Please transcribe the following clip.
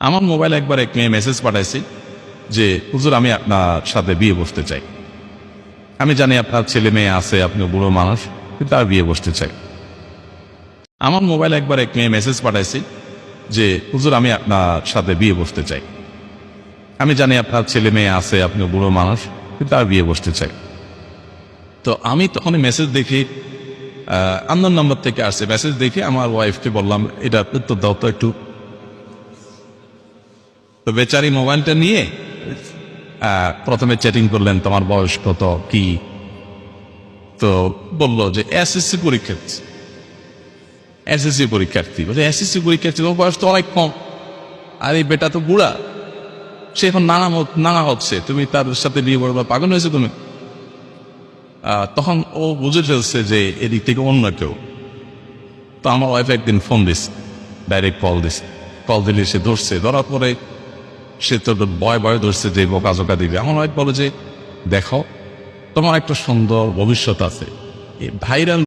আমার মোবাইলে একবার এক মেয়ে মেসেজ পাঠাইছি যে হুজুর আমি আপনার সাথে বিয়ে বসতে চাই। আমি জানি আপনার ছেলে মেয়ে আছে, আপনি বুড়ো মানুষ, কিন্তু আর বিয়ে বসতে চাই। আমার মোবাইলে একবার এক মেয়ে মেসেজ পাঠাইছি যে হুজুর আমি আপনার সাথে বিয়ে বসতে চাই। আমি জানি আপনার ছেলে মেয়ে আছে, আপনি বুড়ো মানুষ, কিন্তু আর বিয়ে বসতে চাই। তো আমি তখন মেসেজ দেখি আননোন নাম্বার থেকে আসছে। মেসেজ দেখি আমার ওয়াইফকে বললাম এটা উত্তর দাও তো একটু। তো বেচারি মোবাইলটা নিয়ে প্রথমে চ্যাটিং করলেন, তোমার বয়স কত, কি। তো বললো যে এসএসসি পরীক্ষার্থী। এসএসসি পরীক্ষার্থী বলছে এসএসসি পরীক্ষার্থী, তোমার বয়স তো অনেক কম, আর এই বেটা তো বুড়া, সে এখন নানা হচ্ছে, তুমি তার সাথে বিয়ে করবে, পাগল হয়েছে তুমি। তখন ও বুঝে ফেলছে যে এদিক থেকে অন্য কেউ। তো আমার ওয়াইফ একদিন ফোন দিস, ডাইরেক্ট কল দিলে সে ধরছে। ধরার পরে সে তো ভয় ধরছে যে বোকা দিবে। আমার ওয়াইফ বলে যে দেখো, তোমার একটা সুন্দর ভবিষ্যৎ আছে, ভাইরাল